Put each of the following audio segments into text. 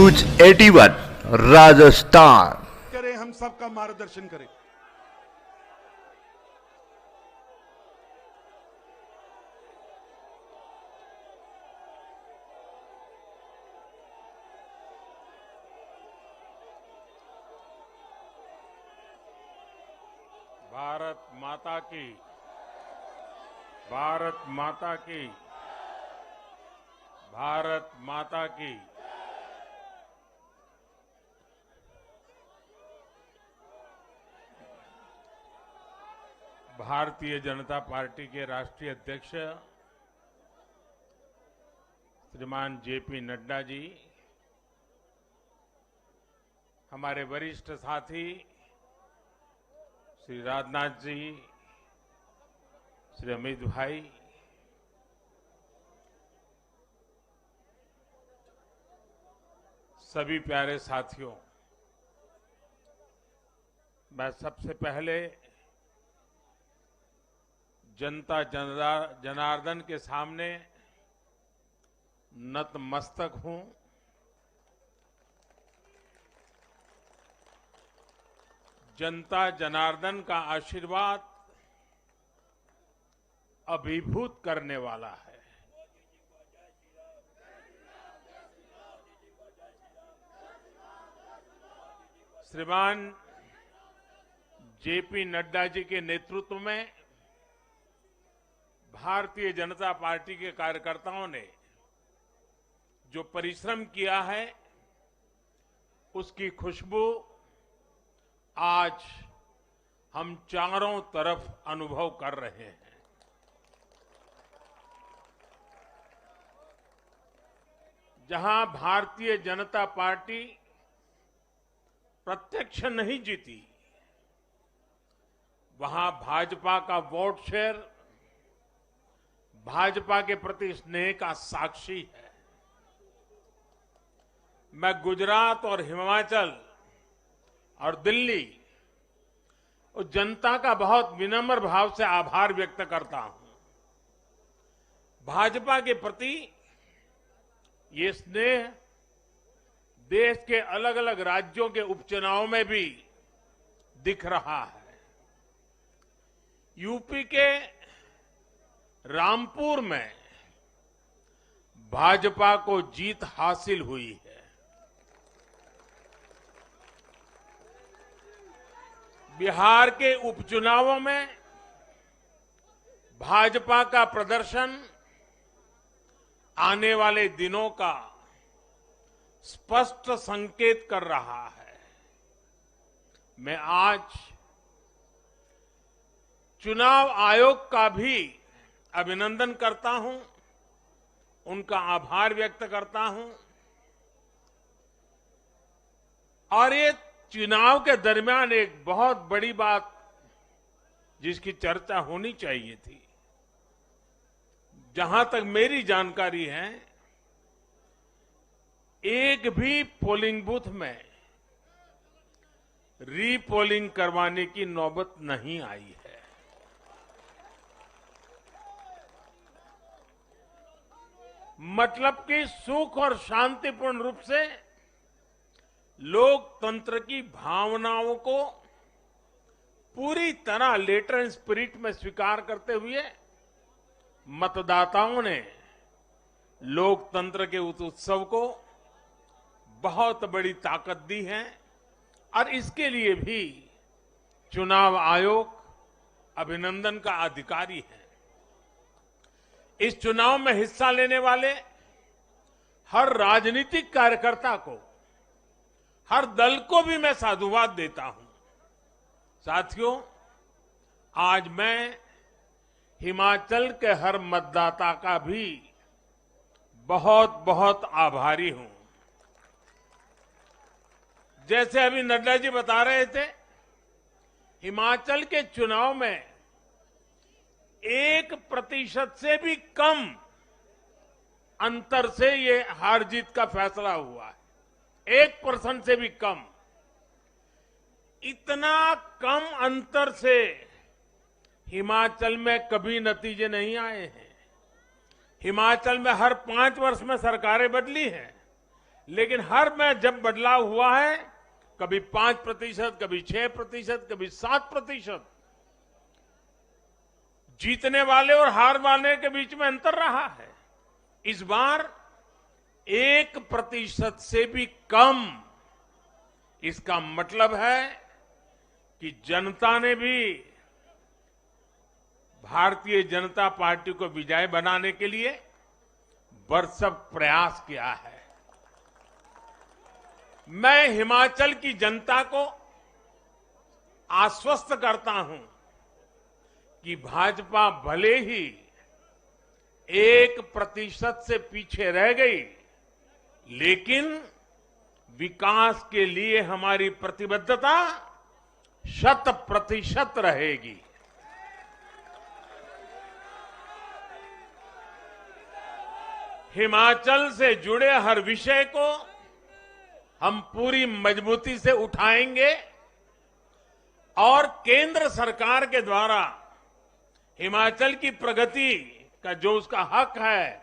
News 81 Rajasthan. करें, हम सबका मार्गदर्शन करें। भारत माता की, भारत माता की, भारत माता की। भारतीय जनता पार्टी के राष्ट्रीय अध्यक्ष श्रीमान जेपी नड्डा जी, हमारे वरिष्ठ साथी श्री राजनाथ जी, श्री अमित भाई, सभी प्यारे साथियों, मैं सबसे पहले जनता जनार्दन के सामने नतमस्तक हूं। जनता जनार्दन का आशीर्वाद अभिभूत करने वाला है। श्रीमान जेपी नड्डा जी के नेतृत्व में भारतीय जनता पार्टी के कार्यकर्ताओं ने जो परिश्रम किया है, उसकी खुशबू आज हम चारों तरफ अनुभव कर रहे हैं। जहां भारतीय जनता पार्टी प्रत्यक्ष नहीं जीती, वहां भाजपा का वोट शेयर भाजपा के प्रति स्नेह का साक्षी है। मैं गुजरात और हिमाचल और दिल्ली और जनता का बहुत विनम्र भाव से आभार व्यक्त करता हूं। भाजपा के प्रति ये स्नेह देश के अलग अलग राज्यों के उपचुनाव में भी दिख रहा है। यूपी के रामपुर में भाजपा को जीत हासिल हुई है। बिहार के उपचुनावों में भाजपा का प्रदर्शन आने वाले दिनों का स्पष्ट संकेत कर रहा है। मैं आज चुनाव आयोग का भी अभिनंदन करता हूं, उनका आभार व्यक्त करता हूं। और ये चुनाव के दरमियान एक बहुत बड़ी बात जिसकी चर्चा होनी चाहिए थी, जहां तक मेरी जानकारी है, एक भी पोलिंग बूथ में रीपोलिंग करवाने की नौबत नहीं आई है। मतलब कि सुख और शांतिपूर्ण रूप से लोकतंत्र की भावनाओं को पूरी तरह लेटर एंड स्पिरिट में स्वीकार करते हुए मतदाताओं ने लोकतंत्र के उस उत्सव को बहुत बड़ी ताकत दी है। और इसके लिए भी चुनाव आयोग अभिनंदन का अधिकारी है। इस चुनाव में हिस्सा लेने वाले हर राजनीतिक कार्यकर्ता को, हर दल को भी मैं साधुवाद देता हूं। साथियों, आज मैं हिमाचल के हर मतदाता का भी बहुत बहुत आभारी हूं। जैसे अभी नड्डा जी बता रहे थे, हिमाचल के चुनाव में 1% से भी कम अंतर से ये हार जीत का फैसला हुआ है। 1% से भी कम। इतना कम अंतर से हिमाचल में कभी नतीजे नहीं आए हैं। हिमाचल में हर 5 वर्ष में सरकारें बदली हैं, लेकिन हर में जब बदलाव हुआ है, कभी 5%, कभी 6%, कभी 7%, जीतने वाले और हार वाले के बीच में अंतर रहा है। इस बार 1% से भी कम। इसका मतलब है कि जनता ने भी भारतीय जनता पार्टी को विजय बनाने के लिए भरसक प्रयास किया है। मैं हिमाचल की जनता को आश्वस्त करता हूं कि भाजपा भले ही 1% से पीछे रह गई, लेकिन विकास के लिए हमारी प्रतिबद्धता 100% रहेगी। हिमाचल से जुड़े हर विषय को हम पूरी मजबूती से उठाएंगे और केंद्र सरकार के द्वारा हिमाचल की प्रगति का जो उसका हक है,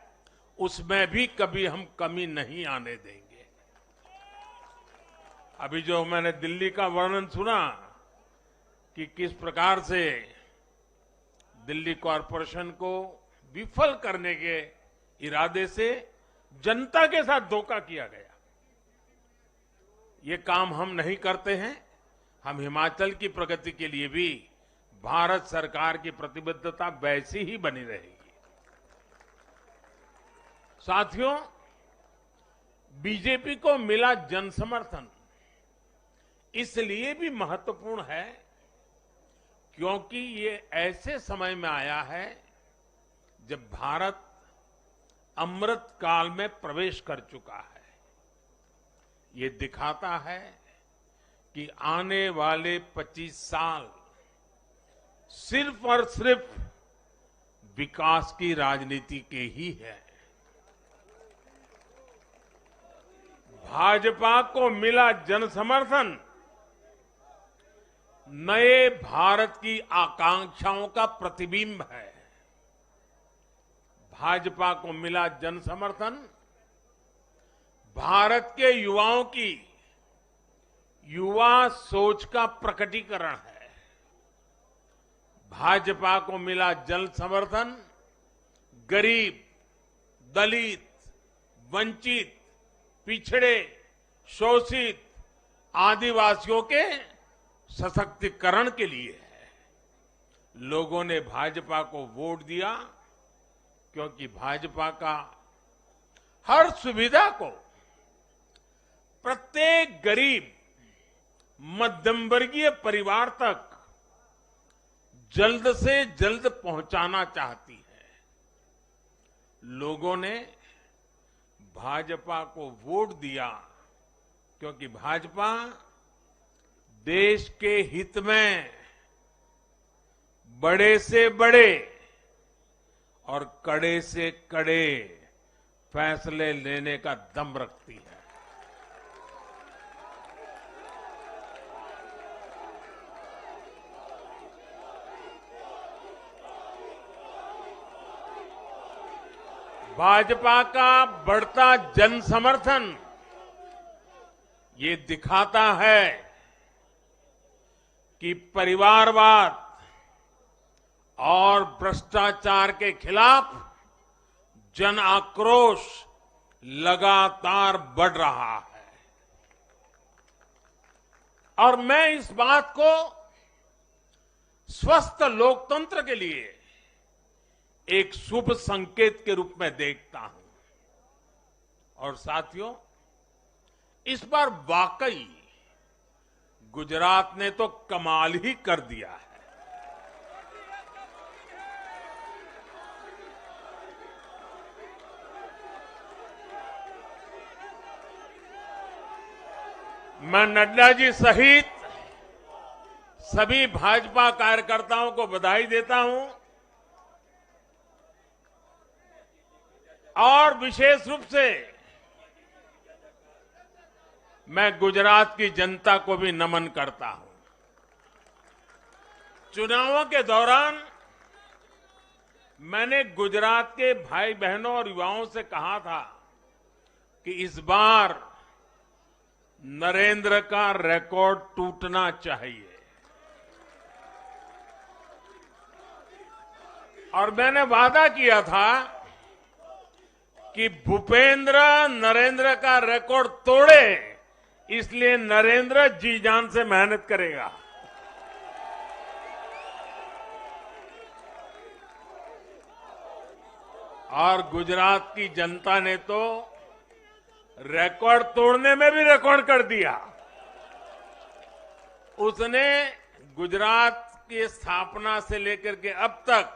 उसमें भी कभी हम कमी नहीं आने देंगे। अभी जो मैंने दिल्ली का वर्णन सुना कि किस प्रकार से दिल्ली कॉरपोरेशन को विफल करने के इरादे से जनता के साथ धोखा किया गया, ये काम हम नहीं करते हैं। हम हिमाचल की प्रगति के लिए भी भारत सरकार की प्रतिबद्धता वैसी ही बनी रहेगी। साथियों, बीजेपी को मिला जन समर्थन इसलिए भी महत्वपूर्ण है क्योंकि ये ऐसे समय में आया है जब भारत अमृत काल में प्रवेश कर चुका है। ये दिखाता है कि आने वाले 25 साल सिर्फ और सिर्फ विकास की राजनीति के ही है। भाजपा को मिला जन समर्थन नए भारत की आकांक्षाओं का प्रतिबिंब है। भाजपा को मिला जन समर्थन भारत के युवाओं की युवा सोच का प्रकटीकरण है। भाजपा को मिला जन समर्थन गरीब, दलित, वंचित, पिछड़े, शोषित, आदिवासियों के सशक्तिकरण के लिए है। लोगों ने भाजपा को वोट दिया क्योंकि भाजपा का हर सुविधा को प्रत्येक गरीब, मध्यम वर्गीय परिवार तक जल्द से जल्द पहुंचाना चाहती है। लोगों ने भाजपा को वोट दिया क्योंकि भाजपा देश के हित में बड़े से बड़े और कड़े से कड़े फैसले लेने का दम रखती है। भाजपा का बढ़ता जन समर्थन ये दिखाता है कि परिवारवाद और भ्रष्टाचार के खिलाफ जन आक्रोश लगातार बढ़ रहा है। और मैं इस बात को स्वस्थ लोकतंत्र के लिए एक शुभ संकेत के रूप में देखता हूं। और साथियों, इस बार वाकई गुजरात ने तो कमाल ही कर दिया है। मैं नड्डा जी सहित सभी भाजपा कार्यकर्ताओं को बधाई देता हूं और विशेष रूप से मैं गुजरात की जनता को भी नमन करता हूं। चुनावों के दौरान मैंने गुजरात के भाई बहनों और युवाओं से कहा था कि इस बार नरेंद्र का रिकॉर्ड टूटना चाहिए। और मैंने वादा किया था कि भूपेंद्र नरेंद्र का रिकॉर्ड तोड़े, इसलिए नरेंद्र जी जान से मेहनत करेगा। और गुजरात की जनता ने तो रिकॉर्ड तोड़ने में भी रिकॉर्ड कर दिया। उसने गुजरात की स्थापना से लेकर के अब तक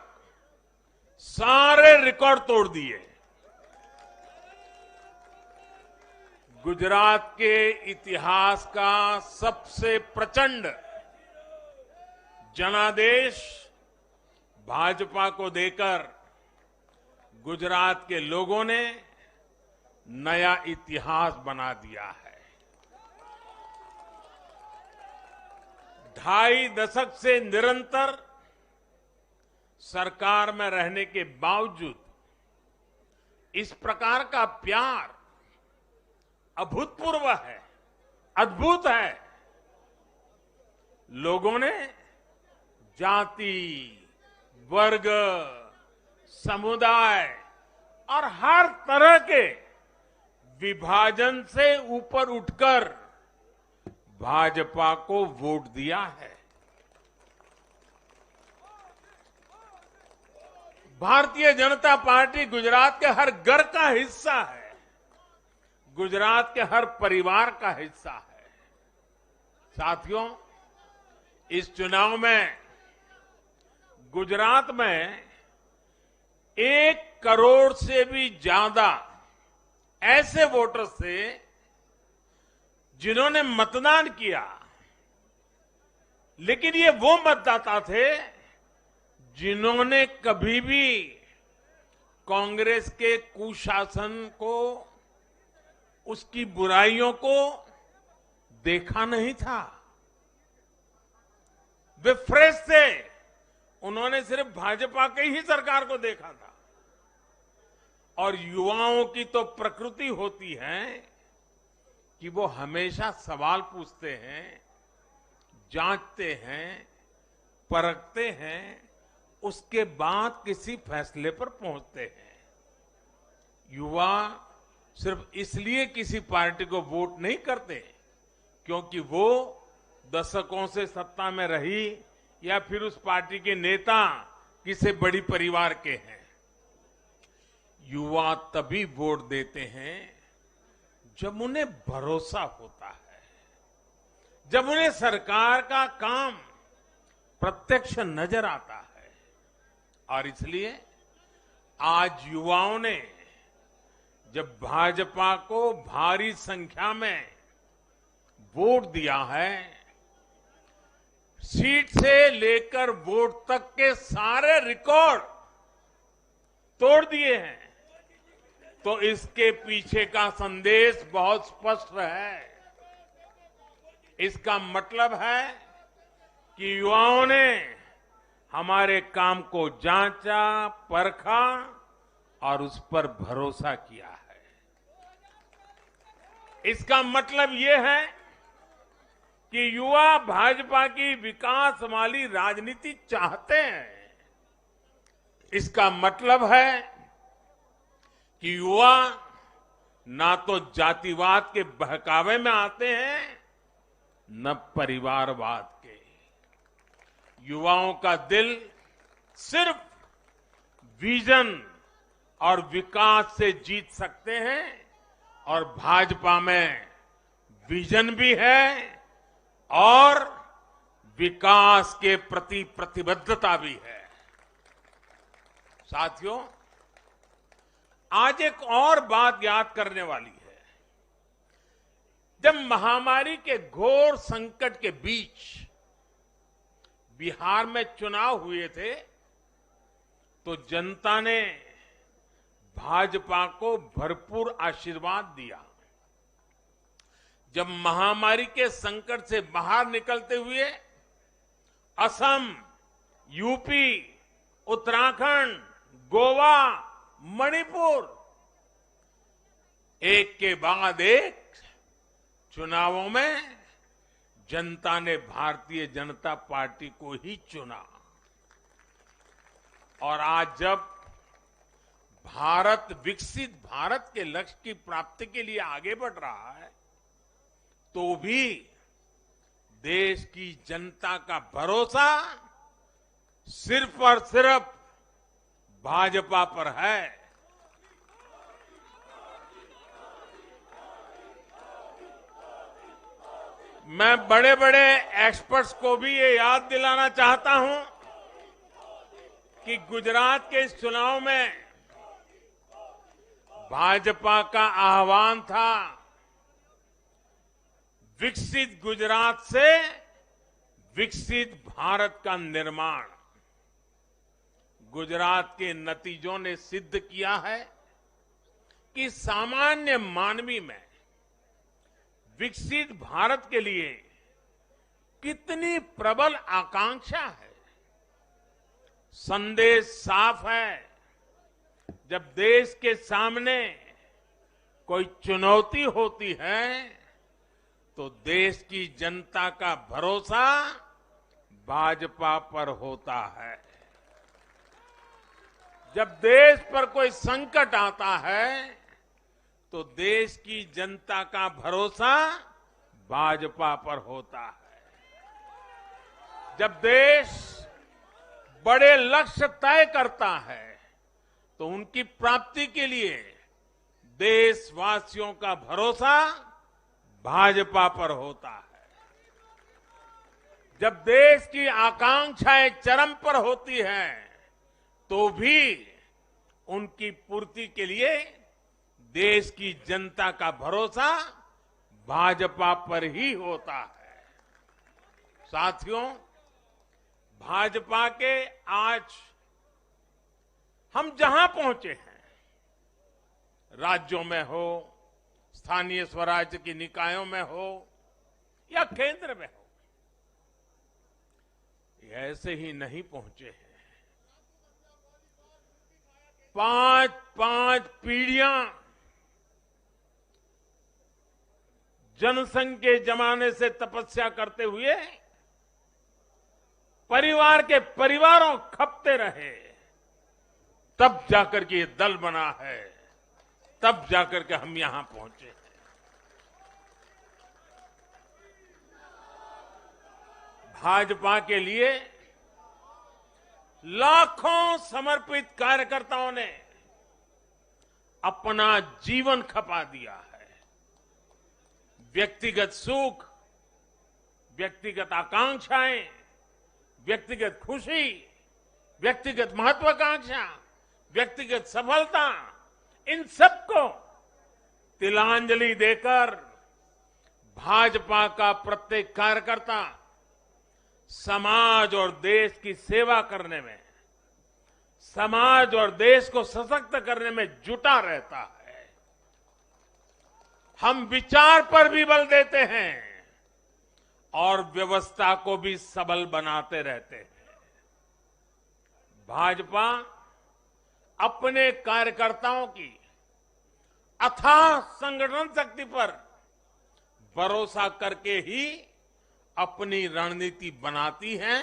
सारे रिकॉर्ड तोड़ दिए। गुजरात के इतिहास का सबसे प्रचंड जनादेश भाजपा को देकर गुजरात के लोगों ने नया इतिहास बना दिया है। 2.5 दशक से निरंतर सरकार में रहने के बावजूद इस प्रकार का प्यार अभूतपूर्व है, अद्भुत है। लोगों ने जाति, वर्ग, समुदाय और हर तरह के विभाजन से ऊपर उठकर भाजपा को वोट दिया है। भारतीय जनता पार्टी गुजरात के हर घर का हिस्सा है, गुजरात के हर परिवार का हिस्सा है। साथियों, इस चुनाव में गुजरात में 1 करोड़ से भी ज्यादा ऐसे वोटर्स थे जिन्होंने मतदान किया, लेकिन ये वो मतदाता थे जिन्होंने कभी भी कांग्रेस के कुशासन को, उसकी बुराइयों को देखा नहीं था। वे फ्रेश थे, उन्होंने सिर्फ भाजपा की ही सरकार को देखा था। और युवाओं की तो प्रकृति होती है कि वो हमेशा सवाल पूछते हैं, जांचते हैं, परखते हैं, उसके बाद किसी फैसले पर पहुंचते हैं। युवा सिर्फ इसलिए किसी पार्टी को वोट नहीं करते क्योंकि वो दशकों से सत्ता में रही या फिर उस पार्टी के नेता किसी बड़ी परिवार के हैं। युवा तभी वोट देते हैं जब उन्हें भरोसा होता है, जब उन्हें सरकार का काम प्रत्यक्ष नजर आता है। और इसलिए आज युवाओं ने जब भाजपा को भारी संख्या में वोट दिया है, सीट से लेकर वोट तक के सारे रिकॉर्ड तोड़ दिए हैं, तो इसके पीछे का संदेश बहुत स्पष्ट है। इसका मतलब है कि युवाओं ने हमारे काम को जांचा, परखा और उस पर भरोसा किया है। इसका मतलब ये है कि युवा भाजपा की विकास वाली राजनीति चाहते हैं। इसका मतलब है कि युवा ना तो जातिवाद के बहकावे में आते हैं, न परिवारवाद के। युवाओं का दिल सिर्फ विजन और विकास से जीत सकते हैं, और भाजपा में विजन भी है और विकास के प्रति प्रतिबद्धता भी है। साथियों, आज एक और बात याद करने वाली है। जब महामारी के घोर संकट के बीच बिहार में चुनाव हुए थे, तो जनता ने भाजपा को भरपूर आशीर्वाद दिया। जब महामारी के संकट से बाहर निकलते हुए असम, यूपी, उत्तराखंड, गोवा, मणिपुर एक के बाद एक चुनावों में जनता ने भारतीय जनता पार्टी को ही चुना और आज जब भारत विकसित भारत के लक्ष्य की प्राप्ति के लिए आगे बढ़ रहा है तो भी देश की जनता का भरोसा सिर्फ और सिर्फ भाजपा पर है। मैं बड़े बड़े एक्सपर्ट्स को भी ये याद दिलाना चाहता हूं कि गुजरात के इस चुनाव में भाजपा का आह्वान था विकसित गुजरात से विकसित भारत का निर्माण। गुजरात के नतीजों ने सिद्ध किया है कि सामान्य मानवी में विकसित भारत के लिए कितनी प्रबल आकांक्षा है। संदेश साफ है, जब देश के सामने कोई चुनौती होती है तो देश की जनता का भरोसा भाजपा पर होता है। जब देश पर कोई संकट आता है तो देश की जनता का भरोसा भाजपा पर होता है। जब देश बड़े लक्ष्य तय करता है तो उनकी प्राप्ति के लिए देशवासियों का भरोसा भाजपा पर होता है। जब देश की आकांक्षाएं चरम पर होती हैं तो भी उनकी पूर्ति के लिए देश की जनता का भरोसा भाजपा पर ही होता है। साथियों, भाजपा के आज हम जहां पहुंचे हैं, राज्यों में हो, स्थानीय स्वराज्य की निकायों में हो या केंद्र में हो, ये ऐसे ही नहीं पहुंचे हैं। 5 पीढ़ियां जनसंघ के जमाने से तपस्या करते हुए परिवार के परिवारों खपते रहे, तब जाकर के ये दल बना है, तब जाकर के हम यहां पहुंचे हैं। भाजपा के लिए लाखों समर्पित कार्यकर्ताओं ने अपना जीवन खपा दिया है। व्यक्तिगत सुख, व्यक्तिगत आकांक्षाएं, व्यक्तिगत खुशी, व्यक्तिगत महत्वाकांक्षा, व्यक्तिगत सफलता, इन सबको तिलांजलि देकर भाजपा का प्रत्येक कार्यकर्ता समाज और देश की सेवा करने में, समाज और देश को सशक्त करने में जुटा रहता है। हम विचार पर भी बल देते हैं और व्यवस्था को भी सबल बनाते रहते हैं। भाजपा अपने कार्यकर्ताओं की अथाह संगठन शक्ति पर भरोसा करके ही अपनी रणनीति बनाती है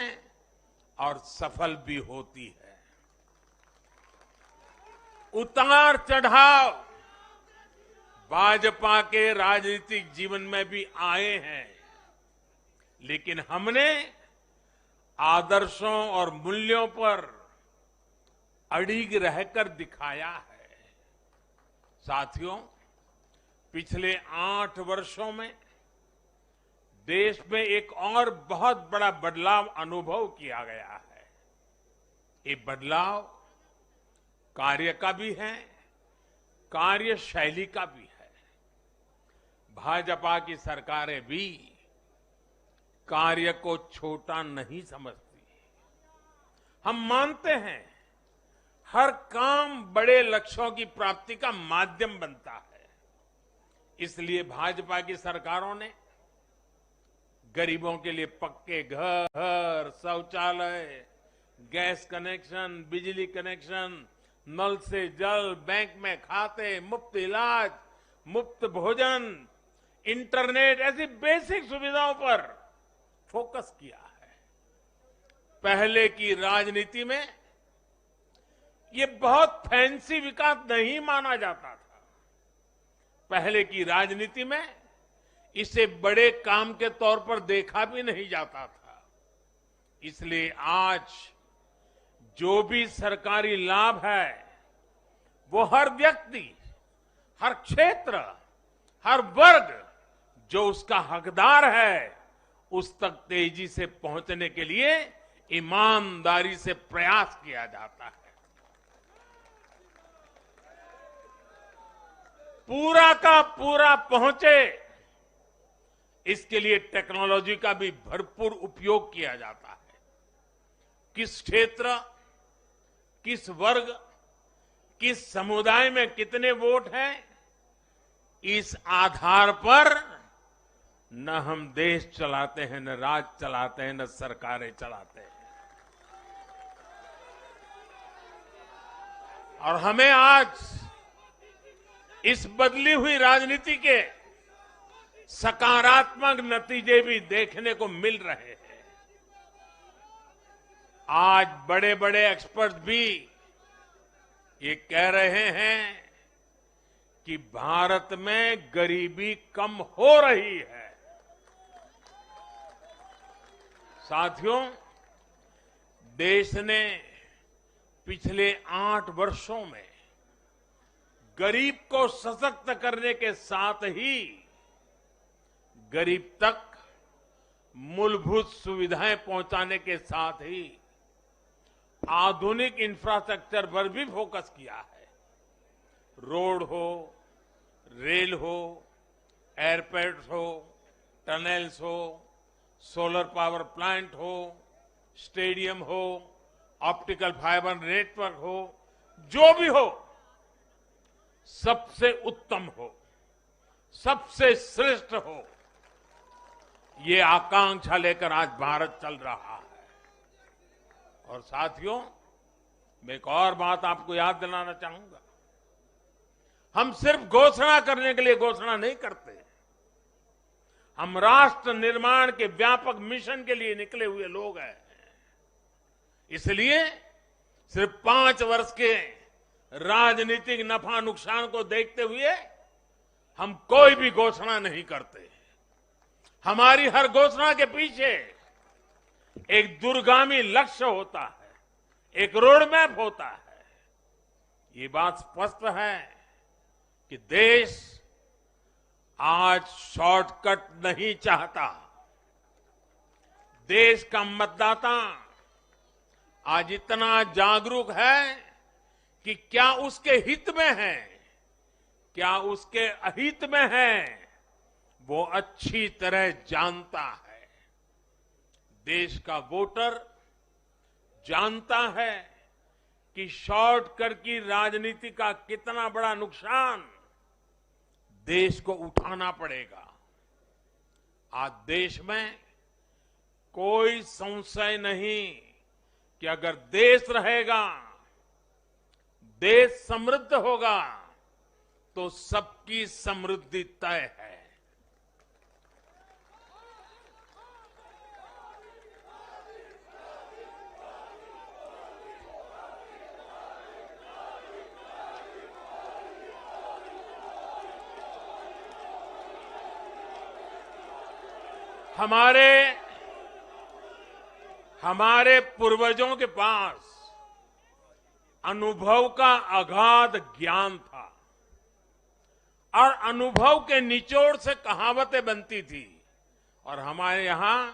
और सफल भी होती है। उतार चढ़ाव भाजपा के राजनीतिक जीवन में भी आए हैं, लेकिन हमने आदर्शों और मूल्यों पर अड़िग रहकर दिखाया है। साथियों, पिछले 8 वर्षों में देश में एक और बहुत बड़ा बदलाव अनुभव किया गया है। ये बदलाव कार्य का भी है, कार्यशैली का भी है। भाजपा की सरकारें भी कार्य को छोटा नहीं समझती। हम मानते हैं हर काम बड़े लक्ष्यों की प्राप्ति का माध्यम बनता है। इसलिए भाजपा की सरकारों ने गरीबों के लिए पक्के घर, शौचालय, गैस कनेक्शन, बिजली कनेक्शन, नल से जल, बैंक में खाते, मुफ्त इलाज, मुफ्त भोजन, इंटरनेट ऐसी बेसिक सुविधाओं पर फोकस किया है। पहले की राजनीति में ये बहुत फैंसी विकास नहीं माना जाता था। पहले की राजनीति में इसे बड़े काम के तौर पर देखा भी नहीं जाता था। इसलिए आज जो भी सरकारी लाभ है वो हर व्यक्ति, हर क्षेत्र, हर वर्ग जो उसका हकदार है उस तक तेजी से पहुंचने के लिए ईमानदारी से प्रयास किया जाता है। पूरा का पूरा पहुंचे इसके लिए टेक्नोलॉजी का भी भरपूर उपयोग किया जाता है। किस क्षेत्र, किस वर्ग, किस समुदाय में कितने वोट हैं, इस आधार पर न हम देश चलाते हैं, न राज चलाते हैं, न सरकारें चलाते हैं। और हमें आज इस बदली हुई राजनीति के सकारात्मक नतीजे भी देखने को मिल रहे हैं। आज बड़े बड़े एक्सपर्ट भी ये कह रहे हैं कि भारत में गरीबी कम हो रही है। साथियों, देश ने पिछले 8 वर्षों में गरीब को सशक्त करने के साथ ही गरीब तक मूलभूत सुविधाएं पहुंचाने के साथ ही आधुनिक इंफ्रास्ट्रक्चर पर भी फोकस किया है। रोड हो, रेल हो, एयरपोर्ट हो, टनल्स हो, सोलर पावर प्लांट हो, स्टेडियम हो, ऑप्टिकल फाइबर नेटवर्क हो, जो भी हो सबसे उत्तम हो, सबसे श्रेष्ठ हो, ये आकांक्षा लेकर आज भारत चल रहा है। और साथियों, मैं एक और बात आपको याद दिलाना चाहूंगा। हम सिर्फ घोषणा करने के लिए घोषणा नहीं करते, हम राष्ट्र निर्माण के व्यापक मिशन के लिए निकले हुए लोग हैं। इसलिए सिर्फ 5 वर्ष के राजनीतिक नफा नुकसान को देखते हुए हम कोई भी घोषणा नहीं करते। हमारी हर घोषणा के पीछे एक दूरगामी लक्ष्य होता है, एक रोड मैप होता है। ये बात स्पष्ट है कि देश आज शॉर्टकट नहीं चाहता। देश का मतदाता आज इतना जागरूक है कि क्या उसके हित में है, क्या उसके अहित में है, वो अच्छी तरह जानता है। देश का वोटर जानता है कि शॉर्टकट की राजनीति का कितना बड़ा नुकसान देश को उठाना पड़ेगा। आज देश में कोई संशय नहीं कि अगर देश रहेगा, देश समृद्ध होगा, तो सबकी समृद्धि तय है। हमारे पूर्वजों के पास अनुभव का अगाध ज्ञान था और अनुभव के निचोड़ से कहावतें बनती थी। और हमारे यहां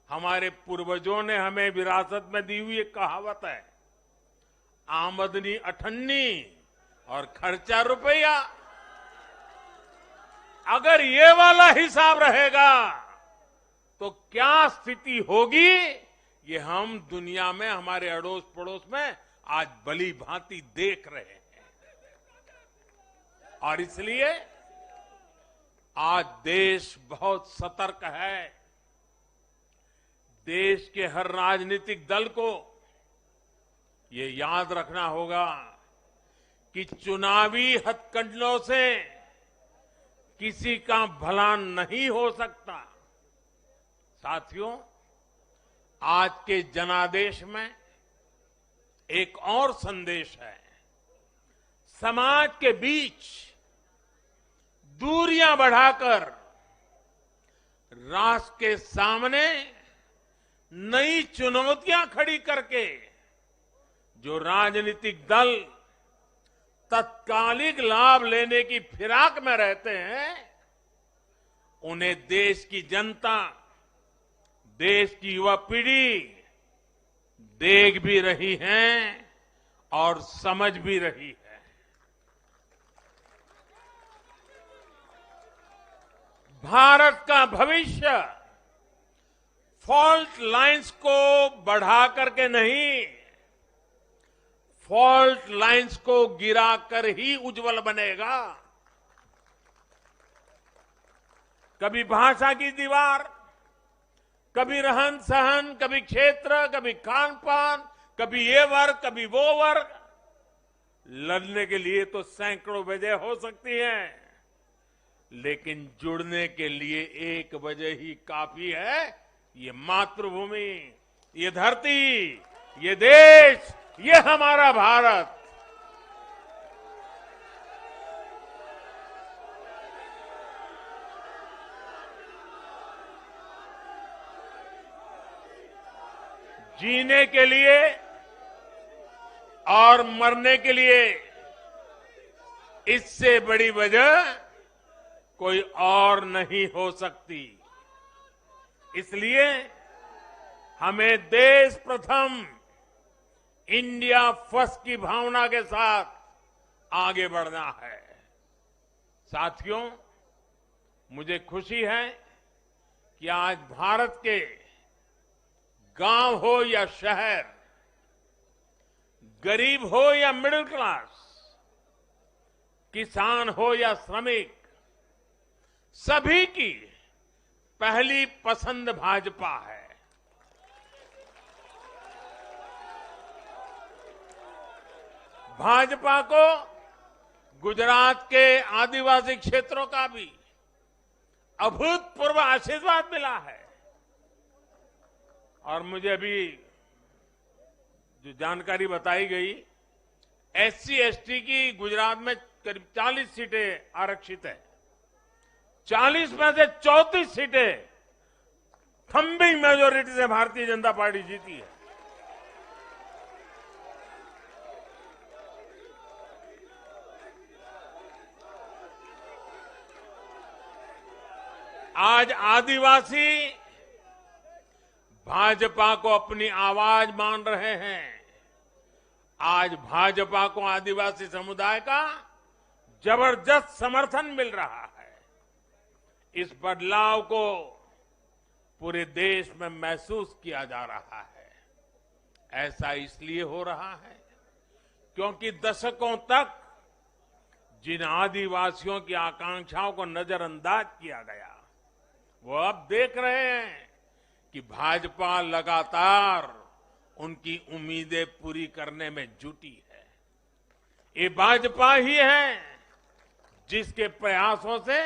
हमारे पूर्वजों ने हमें विरासत में दी हुई एक कहावत है, आमदनी अठन्नी और खर्चा रुपया। अगर ये वाला हिसाब रहेगा तो क्या स्थिति होगी, ये हम दुनिया में हमारे अड़ोस पड़ोस में आज भली भांति देख रहे हैं। और इसलिए आज देश बहुत सतर्क है। देश के हर राजनीतिक दल को ये याद रखना होगा कि चुनावी हथकंडों से किसी का भला नहीं हो सकता। साथियों, आज के जनादेश में एक और संदेश है। समाज के बीच दूरियां बढ़ाकर राष्ट्र के सामने नई चुनौतियां खड़ी करके जो राजनीतिक दल तत्कालिक लाभ लेने की फिराक में रहते हैं, उन्हें देश की जनता, देश की युवा पीढ़ी देख भी रही है और समझ भी रही है। भारत का भविष्य फॉल्ट लाइंस को बढ़ा करके नहीं, फॉल्ट लाइंस को गिराकर ही उज्जवल बनेगा। कभी भाषा की दीवार, कभी रहन सहन, कभी क्षेत्र, कभी खान पान, कभी ये वर्ग, कभी वो वर्ग। लड़ने के लिए तो सैकड़ों वजह हो सकती हैं, लेकिन जुड़ने के लिए एक वजह ही काफी है। ये मातृभूमि, ये धरती, ये देश, ये हमारा भारत। जीने के लिए और मरने के लिए इससे बड़ी वजह कोई और नहीं हो सकती। इसलिए हमें देश प्रथम, इंडिया फर्स्ट की भावना के साथ आगे बढ़ना है। साथियों, मुझे खुशी है कि आज भारत के गांव हो या शहर, गरीब हो या मिडिल क्लास, किसान हो या श्रमिक, सभी की पहली पसंद भाजपा है। भाजपा को गुजरात के आदिवासी क्षेत्रों का भी अभूतपूर्व आशीर्वाद मिला है। और मुझे अभी जो जानकारी बताई गई, एससी एसटी की गुजरात में करीब 40 सीटें आरक्षित है। 40 में से 34 सीटें थम्बिंग मेजोरिटी से भारतीय जनता पार्टी जीती है। आज आदिवासी भाजपा को अपनी आवाज मान रहे हैं। आज भाजपा को आदिवासी समुदाय का जबरदस्त समर्थन मिल रहा है। इस बदलाव को पूरे देश में महसूस किया जा रहा है। ऐसा इसलिए हो रहा है क्योंकि दशकों तक जिन आदिवासियों की आकांक्षाओं को नजरअंदाज किया गया, वो अब देख रहे हैं कि भाजपा लगातार उनकी उम्मीदें पूरी करने में जुटी है। ये भाजपा ही है जिसके प्रयासों से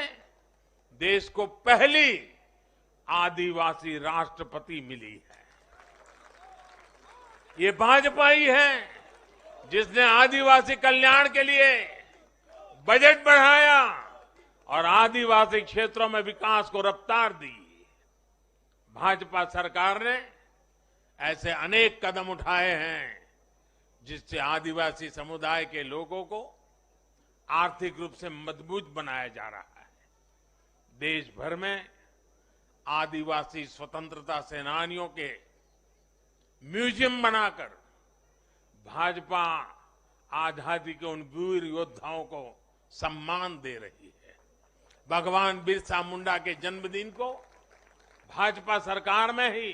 देश को पहली आदिवासी राष्ट्रपति मिली है। ये भाजपा ही है जिसने आदिवासी कल्याण के लिए बजट बढ़ाया और आदिवासी क्षेत्रों में विकास को रफ्तार दी। भाजपा सरकार ने ऐसे अनेक कदम उठाए हैं जिससे आदिवासी समुदाय के लोगों को आर्थिक रूप से मजबूत बनाया जा रहा है। देश भर में आदिवासी स्वतंत्रता सेनानियों के म्यूजियम बनाकर भाजपा आजादी के उन वीर योद्धाओं को सम्मान दे रही है। भगवान बिरसा मुंडा के जन्मदिन को भाजपा सरकार में ही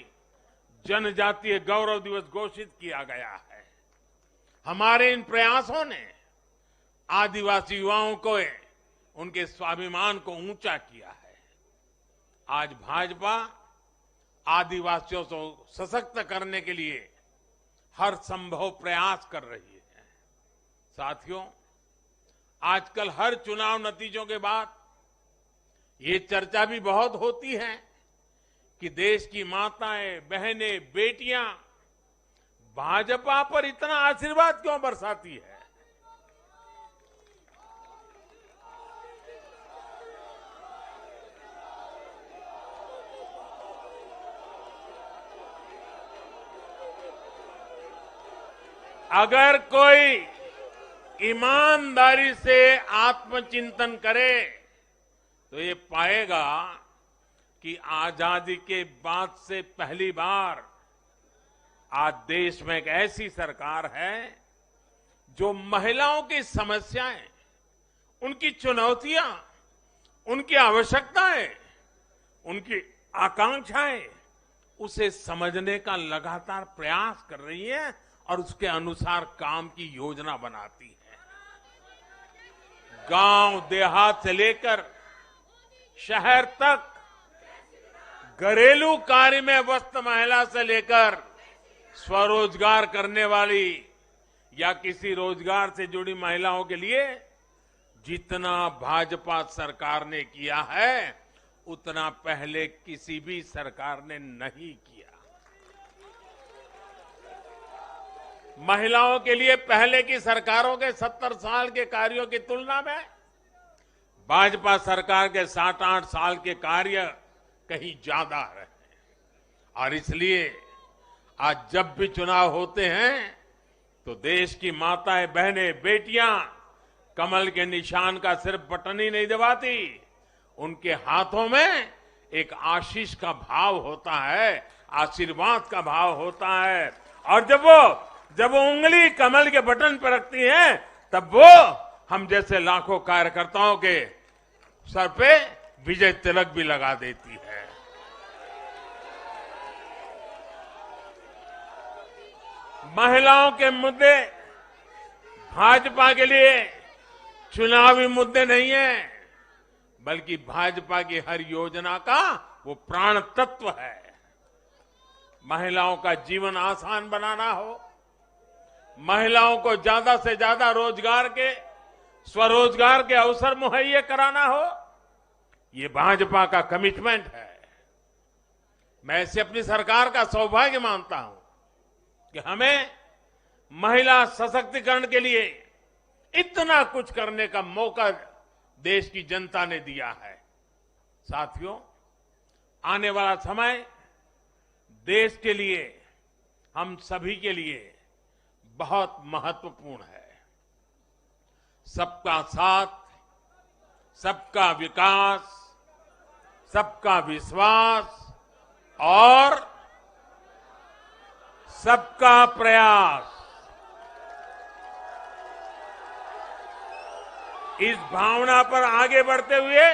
जनजातीय गौरव दिवस घोषित किया गया है। हमारे इन प्रयासों ने आदिवासी युवाओं को उनके स्वाभिमान को ऊंचा किया है। आज भाजपा आदिवासियों को सशक्त करने के लिए हर संभव प्रयास कर रही है। साथियों, आजकल हर चुनाव नतीजों के बाद ये चर्चा भी बहुत होती है कि देश की माताएं, बहनें, बेटियां भाजपा पर इतना आशीर्वाद क्यों बरसाती है। अगर कोई ईमानदारी से आत्मचिंतन करे तो ये पाएगा कि आजादी के बाद से पहली बार आज देश में एक ऐसी सरकार है जो महिलाओं की समस्याएं, उनकी चुनौतियां, उनकी आवश्यकताएं, उनकी आकांक्षाएं, उसे समझने का लगातार प्रयास कर रही है और उसके अनुसार काम की योजना बनाती है। गांव देहात से लेकर शहर तक, घरेलू कार्य में व्यस्त महिला से लेकर स्वरोजगार करने वाली या किसी रोजगार से जुड़ी महिलाओं के लिए जितना भाजपा सरकार ने किया है उतना पहले किसी भी सरकार ने नहीं किया। महिलाओं के लिए पहले की सरकारों के 70 साल के कार्यों की तुलना में भाजपा सरकार के 7-8 साल के कार्य कहीं ज्यादा है और इसलिए आज जब भी चुनाव होते हैं तो देश की माताएं, बहनें, बेटियां कमल के निशान का सिर्फ बटन ही नहीं दबाती, उनके हाथों में एक आशीष का भाव होता है, आशीर्वाद का भाव होता है और जब वो उंगली कमल के बटन पर रखती हैं तब वो हम जैसे लाखों कार्यकर्ताओं के सर पे विजय तिलक भी लगा देती है। महिलाओं के मुद्दे भाजपा के लिए चुनावी मुद्दे नहीं है, बल्कि भाजपा की हर योजना का वो प्राण तत्व है। महिलाओं का जीवन आसान बनाना हो, महिलाओं को ज्यादा से ज्यादा रोजगार के, स्वरोजगार के अवसर मुहैया कराना हो, ये भाजपा का कमिटमेंट है। मैं इसे अपनी सरकार का सौभाग्य मानता हूं कि हमें महिला सशक्तिकरण के लिए इतना कुछ करने का मौका देश की जनता ने दिया है। साथियों, आने वाला समय देश के लिए, हम सभी के लिए बहुत महत्वपूर्ण है। सबका साथ, सबका विकास, सबका विश्वास और सबका प्रयास, इस भावना पर आगे बढ़ते हुए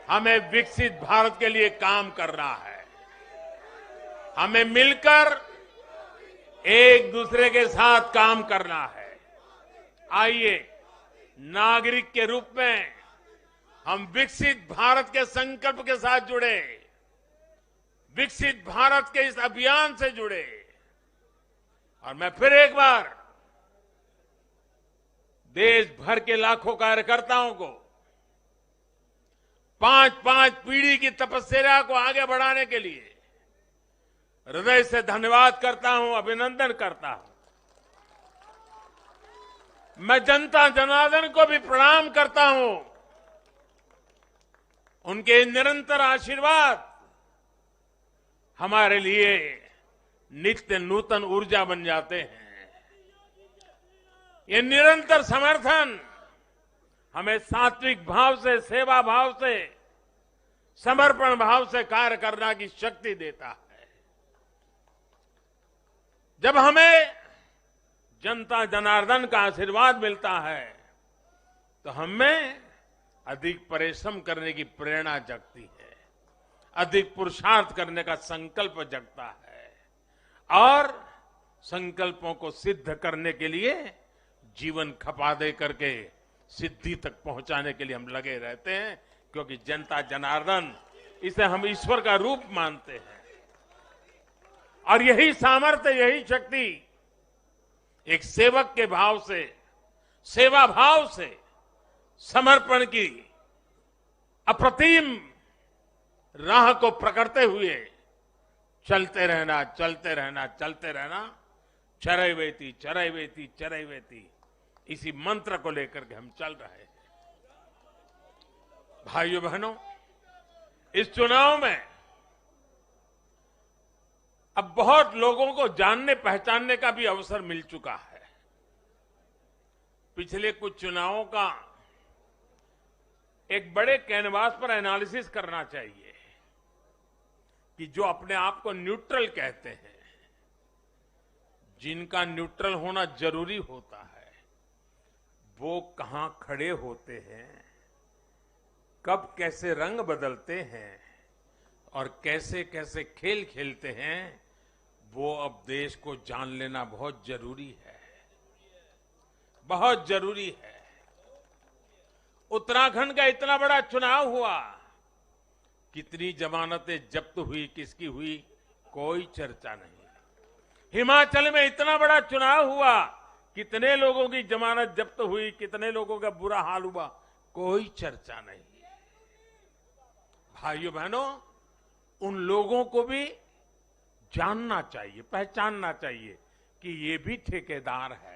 हमें विकसित भारत के लिए काम करना है। हमें मिलकर एक दूसरे के साथ काम करना है। आइए, नागरिक के रूप में हम विकसित भारत के संकल्प के साथ जुड़े, विकसित भारत के इस अभियान से जुड़े और मैं फिर एक बार देश भर के लाखों कार्यकर्ताओं को 5-5 पीढ़ी की तपस्या को आगे बढ़ाने के लिए हृदय से धन्यवाद करता हूं, अभिनंदन करता हूं। मैं जनता जनार्दन को भी प्रणाम करता हूं। उनके निरंतर आशीर्वाद हमारे लिए नित्य नूतन ऊर्जा बन जाते हैं। ये निरंतर समर्थन हमें सात्विक भाव से, सेवा भाव से, समर्पण भाव से कार्य करने की शक्ति देता है। जब हमें जनता जनार्दन का आशीर्वाद मिलता है तो हमें अधिक परिश्रम करने की प्रेरणा जगती है, अधिक पुरुषार्थ करने का संकल्प जगता है और संकल्पों को सिद्ध करने के लिए जीवन खपा दे करके सिद्धि तक पहुंचाने के लिए हम लगे रहते हैं, क्योंकि जनता जनार्दन, इसे हम ईश्वर का रूप मानते हैं और यही सामर्थ्य, यही शक्ति एक सेवक के भाव से, सेवा भाव से, समर्पण की अप्रतिम राह को प्रकटते हुए चलते रहना, चलते रहना, चलते रहना, चरैवेति चरैवेति चरैवेति, इसी मंत्र को लेकर के हम चल रहे हैं। भाइयों बहनों, इस चुनाव में अब बहुत लोगों को जानने पहचानने का भी अवसर मिल चुका है। पिछले कुछ चुनावों का एक बड़े कैनवास पर एनालिसिस करना चाहिए कि जो अपने आप को न्यूट्रल कहते हैं, जिनका न्यूट्रल होना जरूरी होता है, वो कहां खड़े होते हैं, कब कैसे रंग बदलते हैं और कैसे कैसे खेल खेलते हैं, वो अब देश को जान लेना बहुत जरूरी है, बहुत जरूरी है। उत्तराखंड का इतना बड़ा चुनाव हुआ, कितनी जमानतें जब्त हुई, किसकी हुई, कोई चर्चा नहीं। हिमाचल में इतना बड़ा चुनाव हुआ, कितने लोगों की जमानत जब्त हुई, कितने लोगों का बुरा हाल हुआ, कोई चर्चा नहीं। भाइयों बहनों, उन लोगों को भी जानना चाहिए, पहचानना चाहिए कि ये भी ठेकेदार है।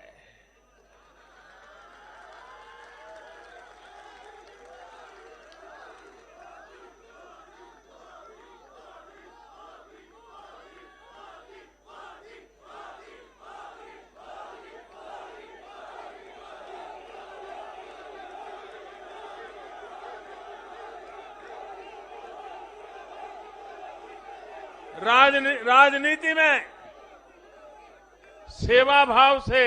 राजनीति में सेवा भाव से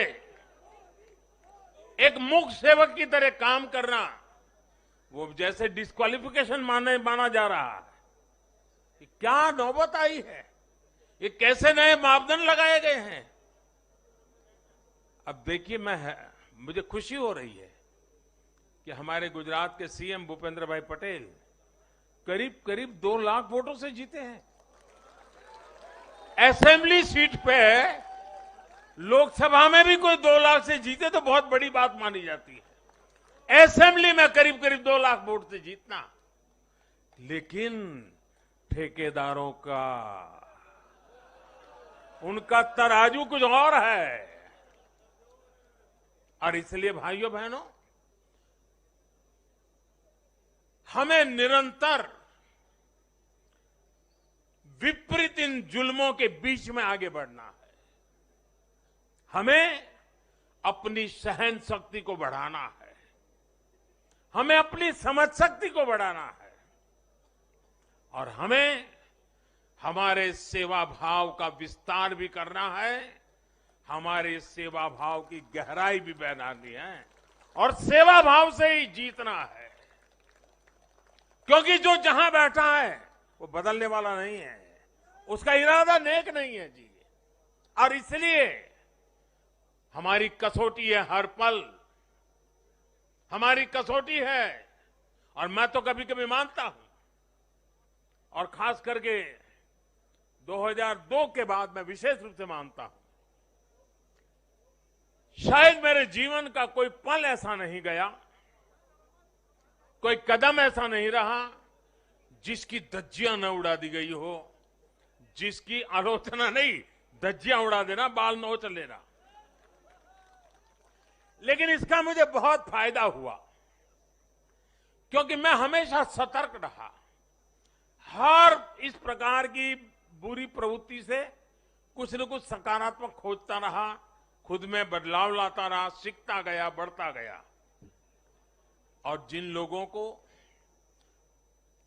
एक मूक सेवक की तरह काम करना, वो जैसे डिस्क्वालिफिकेशन माना जा रहा है। कि क्या नौबत आई है, ये कैसे नए मापदंड लगाए गए हैं। अब देखिए, मुझे खुशी हो रही है कि हमारे गुजरात के सीएम भूपेंद्र भाई पटेल करीब करीब 2 लाख वोटों से जीते हैं। असेंबली सीट पे लोकसभा में भी कोई 2 लाख से जीते तो बहुत बड़ी बात मानी जाती है। असेंबली में करीब करीब 2 लाख वोट से जीतना, लेकिन ठेकेदारों का, उनका तराजू कुछ और है। और इसलिए भाइयों बहनों, हमें निरंतर विपरीत इन जुल्मों के बीच में आगे बढ़ना है। हमें अपनी सहन शक्ति को बढ़ाना है, हमें अपनी समझ शक्ति को बढ़ाना है, और हमें हमारे सेवा भाव का विस्तार भी करना है, हमारे सेवा भाव की गहराई भी बढ़ानी है, और सेवा भाव से ही जीतना है। क्योंकि जो जहां बैठा है वो बदलने वाला नहीं है, उसका इरादा नेक नहीं है जी। और इसलिए हमारी कसौटी है, हर पल हमारी कसौटी है। और मैं तो कभी कभी मानता हूं, और खास करके 2002 के बाद मैं विशेष रूप से मानता हूं, शायद मेरे जीवन का कोई पल ऐसा नहीं गया, कोई कदम ऐसा नहीं रहा जिसकी धज्जियां न उड़ा दी गई हो, जिसकी आलोचना नहीं, धज्जियां उड़ा देना, बाल नोच लेना। लेकिन इसका मुझे बहुत फायदा हुआ, क्योंकि मैं हमेशा सतर्क रहा। हर इस प्रकार की बुरी प्रवृत्ति से कुछ न कुछ सकारात्मक खोजता रहा, खुद में बदलाव लाता रहा, सीखता गया, बढ़ता गया। और जिन लोगों को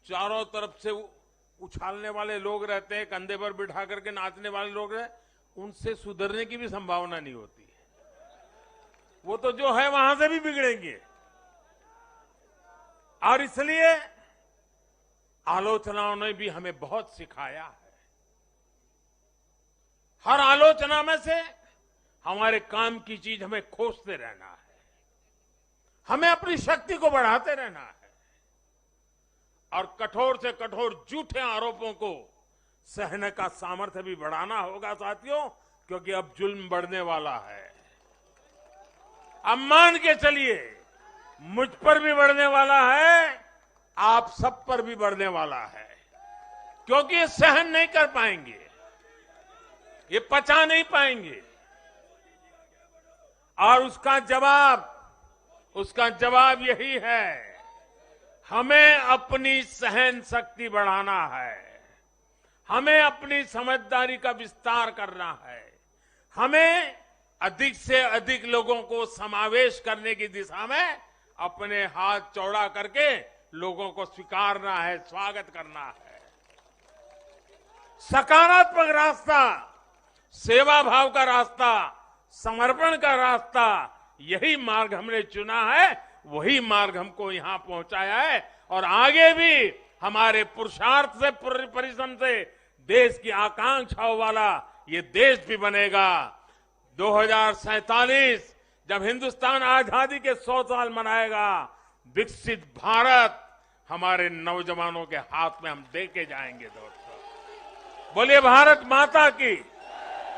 चारों तरफ से उछालने वाले लोग रहते हैं, कंधे पर बिठा करके नाचने वाले लोग रहते, उनसे सुधरने की भी संभावना नहीं होती है। वो तो जो है वहां से भी बिगड़ेंगे। और इसलिए आलोचनाओं ने भी हमें बहुत सिखाया है। हर आलोचना में से हमारे काम की चीज हमें खोजते रहना है, हमें अपनी शक्ति को बढ़ाते रहना है, और कठोर से कठोर झूठे आरोपों को सहने का सामर्थ्य भी बढ़ाना होगा साथियों, क्योंकि अब जुल्म बढ़ने वाला है। अब मान के चलिए, मुझ पर भी बढ़ने वाला है, आप सब पर भी बढ़ने वाला है, क्योंकि ये सहन नहीं कर पाएंगे, ये पचा नहीं पाएंगे। और उसका जवाब यही है, हमें अपनी सहन शक्ति बढ़ाना है, हमें अपनी समझदारी का विस्तार करना है, हमें अधिक से अधिक लोगों को समावेश करने की दिशा में अपने हाथ चौड़ा करके लोगों को स्वीकारना है, स्वागत करना है। सकारात्मक रास्ता, सेवा भाव का रास्ता, समर्पण का रास्ता, यही मार्ग हमने चुना है, वही मार्ग हमको यहां पहुंचाया है। और आगे भी हमारे पुरुषार्थ से, परिश्रम से देश की आकांक्षाओं वाला ये देश भी बनेगा। 2047 जब हिंदुस्तान आजादी के 100 साल मनाएगा, विकसित भारत हमारे नौजवानों के हाथ में हम देके जाएंगे। दोस्तों बोलिए भारत माता की,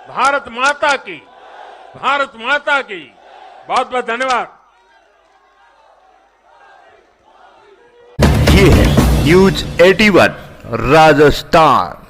भारत माता की, भारत माता की। बहुत बहुत धन्यवाद। ये है न्यूज 81 राजस्थान।